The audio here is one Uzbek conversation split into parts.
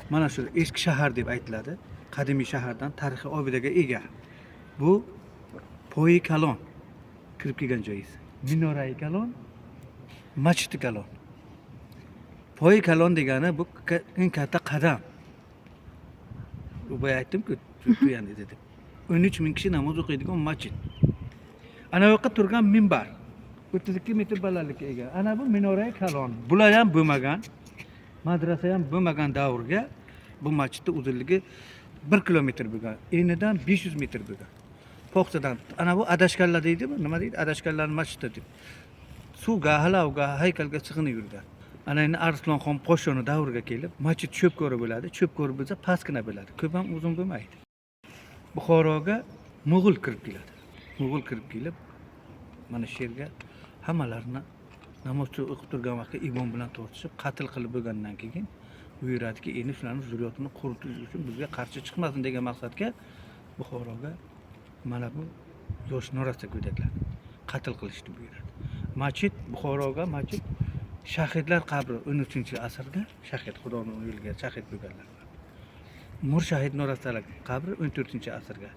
Mana shu eski shahar deb aytiladi. Qadimiy shahardan tarixiy obidaga ega. Bu Poyi Kalon kirib kelgan joyingiz. Minorai Kalon, Masjidi Kalon. Poyi Kalon degani bu eng katta qadam. Bu aytdim-ku, tuyani dedim. 13 ming kishi namoz o'qiydigan masjid. Ana bu yoqqa turgan minbar. 32 metr balandlikka ega. Ana bu Minorai Kalon. Bular ham bo'lmagan, madrasa ham bo'lmagan davrga bu masjidning uzunligi 1 kilometr bo'lgan. Enidan 500 metr bo'lgan. Poxtadan ana bu adashganlar deydimi? Nima deydi? Adashganlar masjidi deb. Suvga, halavga, haykalga sig'inib yurgan. Ana endi Arslonxon Poshshoni davriga kelib, masjid cho'pko'ri bo'ladi. Cho'pko'ri bo'lsa pastgina bo'ladi. Ko'p ham uzun bo'lmaydi. Buxoroga Mo'g'ul kirib keladi. Mo'g'ul kirib kelib, mana shu yerga hammalarni namoz o'qib turgan vaqtda imom bilan tortishib, qatl qilib bo'lgandan keyin buyuradiki, endi shularning zurriyotini quritish uchun bizga qarshi chiqmasin degan maqsadga Buxoroga mana bu yosh norasida go'daklar qatl qilishni buyuradi. Masjid Buxoroga masjid shahidlar qabri 13-asrda shahid Xudoning yo'liga shahid bo'lganlar. Murshahid norasalar qabri 14-asrga.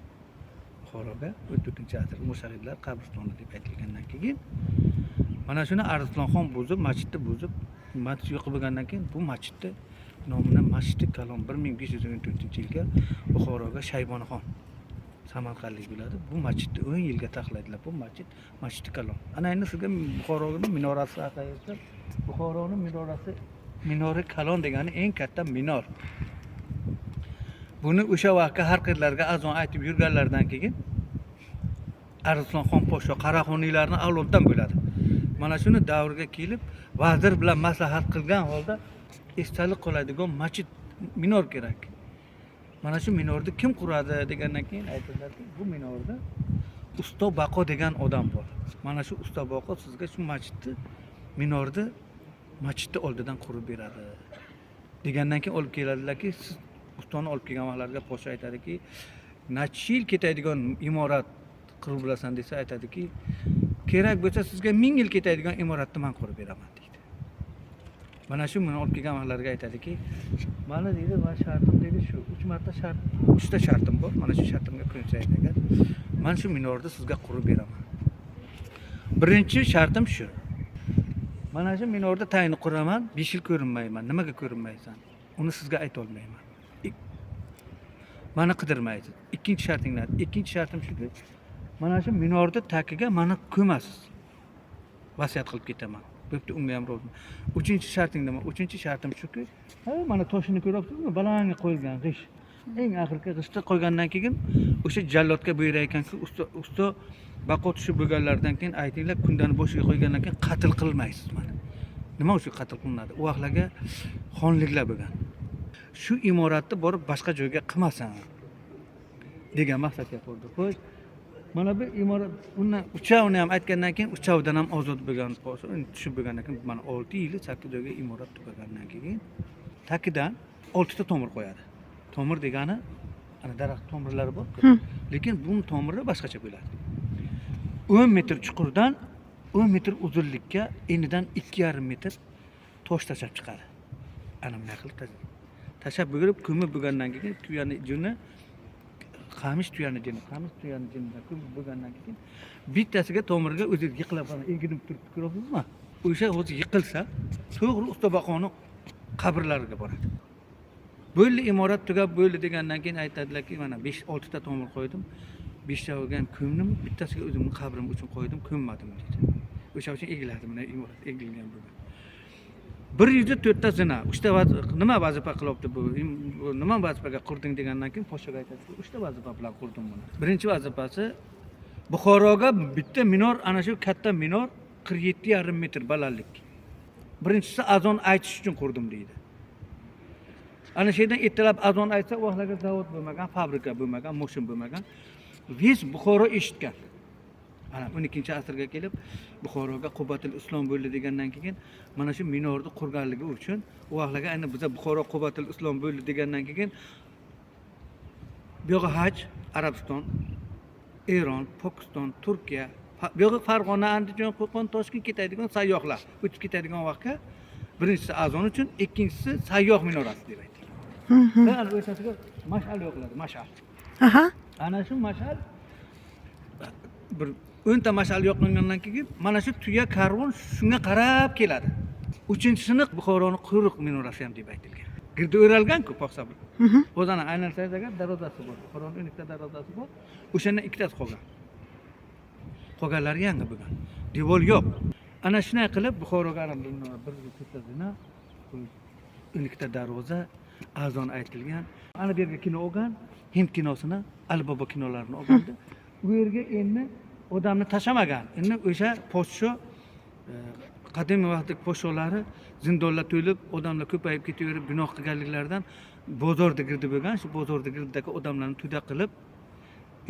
Buxoroga 14-asr Murshahidlar qabristoni deb aytilgandan keyin mana shuni Arslonxon buzib, masjidni buzib, masjid yo'q bo'lgandan keyin bu masjidni nomini Masjidi Kalon 1514-yilga Buxoroga Shaybonixon Samarqandlik bo'ladi. Bu masjidni 10 yilga taxlaydilar. Bu masjid Masjidi Kalon. Ana endi sizga Buxoroning minorasi haqida aytsam, Buxoroning minorasi Minori Kalon degani eng katta minor. Buni o'sha vaqtga har qirlarga azon aytib yurganlardan keyin Arslonxon Poshsho Qaraxoniylarning avlodidan bo'ladi. Mana shuni davrga kelib, vazir bilan maslahat qilgan holda esdalik qoladigan masjid minor kerak. Mana shu minorni kim quradi degandan keyin aytiladi, bu minorda Usto Baqo degan odam bor. Mana shu Usto Baqo sizga shu masjidni minorni masjidni oldidan qurib beradi. Degandan keyin olib keladilarki, siz ustoni olib kelgan vaqtlarga podsho aytadiki, necha yil ketadigan imorat qurib bilasan desa aytadiki, kerak bo'lsa sizga 1000 yil ketadigan imoratni men qurib beraman deydi. Mana shu meni olib kelgan vaqtlarga aytadiki, mana deydi, men shartim deydi shu 3 marta shart, 3 ta shartim bor. Mana shu shartimga ko'nsangiz agar, men shu minorni sizga qurib beraman. Birinchi shartim shu. Mana shu minorda tayinni quraman, 5 yil ko'rinmayman. Nimaga ko'rinmaysan? Uni sizga ayta olmayman. Meni qidirmaysiz. Ikkinchi shartinglar. Ikkinchi shartim shuki, mana shu minorda tagiga meni ko'masiz. Vasiyat qilib ketaman. Bo'pti, unga ham rozi. Uchinchi sharting nima? Uchinchi shartim shuki, mana toshini ko'ryapsizmi? Balanga qo'yilgan g'ish. Eng oxirgi g'ishni qo'ygandan keyin o'sha jallodga buyurar ekanki, usto Baqo tushib bo'lganlardan keyin aytinglar, kundan boshiga qo'ygandan keyin qatl qilmaysiz meni. Nima uchun qatl qilinadi? U vaqtlarga xonliklar bo'lgan. Shu imoratni borib boshqa joyga qilmasan degan maqsadga qo'ydi. Xo'sh, mana bu imorat undan uchovini ham aytgandan keyin uchovidan ham ozod bo'lgan bo'lsa, tushib bo'lgandan keyin mana 6 yil 8 joyga imorat tugagandan keyin tagidan 6 ta tomir qo'yadi. Tomir degani ana daraxt tomirlari bor. Lekin bu tomirlar boshqacha bo'ladi. 10 metr chuqurdan 10 metr uzunlikka enidan 2,5 metr tosh tashab chiqadi. Ana bunday qilib tashab bo'lib, ko'mib bo'lgandan keyin tuyani juni qamish tuyani jinidan ko'mib bo'lgandan keyin bittasiga tomirga o'zi yiqilib egilib turib ko'ryapsizmi? O'sha o'zi yiqilsa, to'g'ri Usto Baqoning qabrlariga boradi. Bo'ldi imorat tugab bo'ldi degandan keyin aytadilarki, mana 5-6 ta tomir qo'ydim. 5 ta bo'lgan ko'mdim, bittasiga o'zimning qabrim uchun qo'ydim, ko'mmadim dedi. O'sha uchun egiladi, mana imorat egilgan bo'lgan. 104 ta zina. 3 ta nima vazifa qilyapti bu? Nima vazifaga qurding degandan keyin podshoga aytadi, 3 ta vazifa bilan qurdim buni. Birinchi vazifasi Buxoroga bitta minor, ana shu katta minor 47,5 metr balandlik. Birinchisi azon aytish uchun qurdim deydi. Ana shu yerdan ertalab azon aytsa, u vaqtlarga zavod bo'lmagan, fabrika bo'lmagan, mashin bo'lmagan. Biz Buxoro eshitgan. Ana 12-asrga kelib Buxoroga Qubatul Islom bo'ldi degandan keyin mana shu minorni qurganligi uchun u vaqtlarga endi biz Buxoro Qubatul Islom bo'ldi degandan keyin bu yoqqa haj, Arabiston, Eron, Pokiston, Turkiya, bu yoqqa Farg'ona, Andijon, Qo'qon, Toshkent ketadigan sayyohlar o'tib ketadigan vaqtga birinchisi azon uchun, ikkinchisi sayyoh minorasi deb aytilgan. Ve ana o'rtasiga mash'al yo'qladi, mash'al. Aha. Ana shu mash'al bir 10 ta mash'al yo'qlangandan keyin mana shu tuya karvon shunga qarab keladi. 3-chisini Buxoroning quyruq minorasi ham deb aytilgan. Girdi o'ralgan-ku poqsabl. O'zana aynan saydaga darvozasi bor. Buxoroning 12 ta darvozasi bor. O'shandan ikkitasi qolgan. Qolganlari yangi bo'lgan. Devor yo'q. Ana shunday qilib Buxoroga bir ko'rsatdina 12 ta darvoza azon aytilgan. Ana bu yerga kino olgan, Hind kinosini, Alibaba kinolarini olganda, u yerga endi odamni tashamagan. Endi o'sha podsho qadimiy vaqtdagi podsholari zindonlar to'lib, odamlar ko'payib ketaverib, gunoh qilganliklaridan bozorda girdi bo'lgan. Shu bozorda girdagi odamlarni tuda qilib,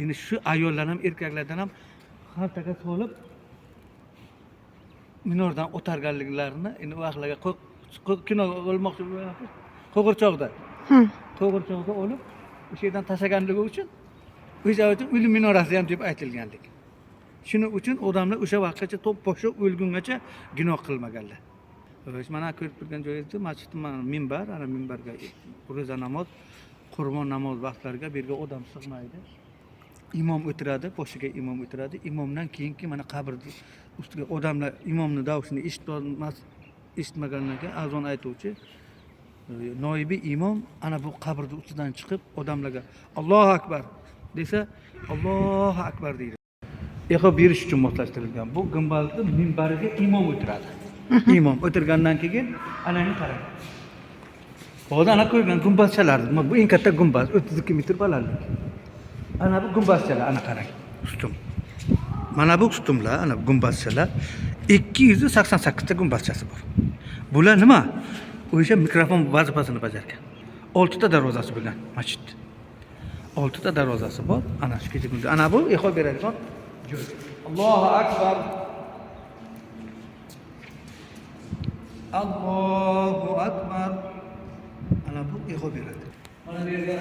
endi shu ayollar ham, erkaklardan ham xaltaga solib minordan o'targanliklarini endi u vaqtlarga kino olmoqchi bo'lgan qo'g'irchoqda. Qo'g'irchoqda olib o'sha yerdan tashlaganligi uchun o'sha uchun o'lim minorasi ham deb aytilganlik. Shuning uchun odamlar o'sha vaqtgacha podsho o'lgungacha gunoh qilmaganlar. Mana ko'rib turgan joyingizda masjid minbar, ana minbarga ro'za namoz, qurbon namoz vaqtlariga bu yerga odam sig'maydi. Imom o'tiradi, boshiga imom o'tiradi. Imomdan keyingi mana qabrning ustiga odamlar imomning davshini eshitmagandan keyin azon aytuvchi noibi imom ana bu qabrning ustidan chiqib odamlarga Allohu akbar desa Allohu akbar deydi. Eho berish uchun moslashtirilgan. Bu gumbazning minbariga imom o'tiradi. Imom o'tirgandan keyin anani qarang. Hozir ana qo'ygan gumbazchalar, bu eng katta gumbaz 32 metr balandlik. Ana bu gumbazchalar, ana qarang. Ustum. Mana bu ustumlar, ana gumbazchalar 288 ta gumbazchasi bor. Bular nima? O'sha mikrofon vazifasini bajargan. 6 ta darvozasi bo'lgan masjid. 6 ta darvozasi bor. Ana shu kecha kunda. Ana bu eho beradigan joy. Allohu akbar. Allohu akbar. Ana bu eho beradi. Mana bu yerga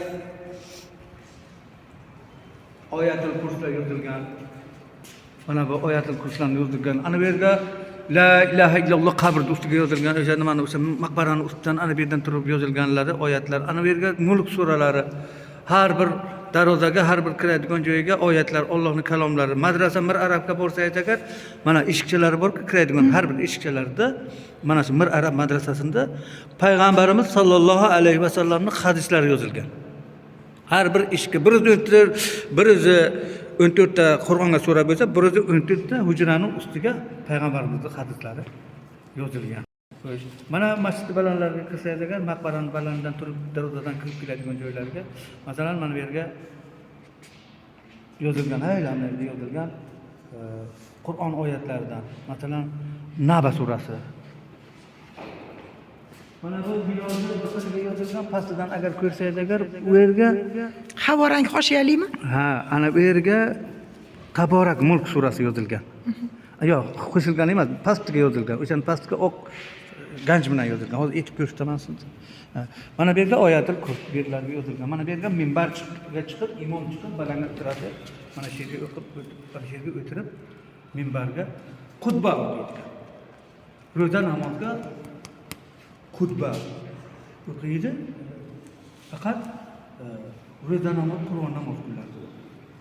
oyatul kurslar yozilgan. Mana bu oyatul kurslar yozilgan. Ana bu yerga La ilaha illalloh qabrning ustiga yozilgan, o'sha nimani o'sha maqbaraning ustidan ana bu yerdan turib yozilganlari, oyatlar. Ana bu yerga mulk suralari, har bir darvozaga, har bir kiradigan joyiga oyatlar, Allohning kalomlari. Madrasa Mir Arabga borsangiz agar, mana eshikchalari bor, kiradigan har bir eshikchalarda mana shu Mir Arab madrasasida payg'ambarimiz sollallohu alayhi vasallamning hadislari yozilgan. Har bir eshikka 14 ta Qur'onga sura bo'lsa, 14 ta hujraning ustiga payg'ambarimizning hadislari yozilgan. Mana masjid balandlariga kirsangiz agar, maqbaraning balandidan turib darvozadan kirib keladigan joylarga, masalan, mana bu yerga yozilgan, haylamlarda yozilgan Qur'on oyatlaridan, masalan, Naba surasi. Mana bu binoning yozilgan pastidan agar ko'rsangiz agar, u yerga Havorang hoshiyalimi? Ha, ana bu yerga Taborak mulk surasi yozilgan. Yo'q, qo'shilgan emas, pastiga yozilgan. O'shaning pastiga oq ganj bilan yozilgan. Hozir aytib ko'rsataman sizga. Mana bu yerga oyatul kurs yerlarga yozilgan. Mana bu yerga minbarga chiqib, imom chiqib balanga o'tiradi. Mana shu yerga o'qib, mana shu yerga o'tirib, minbarga xutba o'qiydi. Ro'za namozga xutba o'qiydi. Faqat ro'za namoz, Qur'on namoz kunlarida.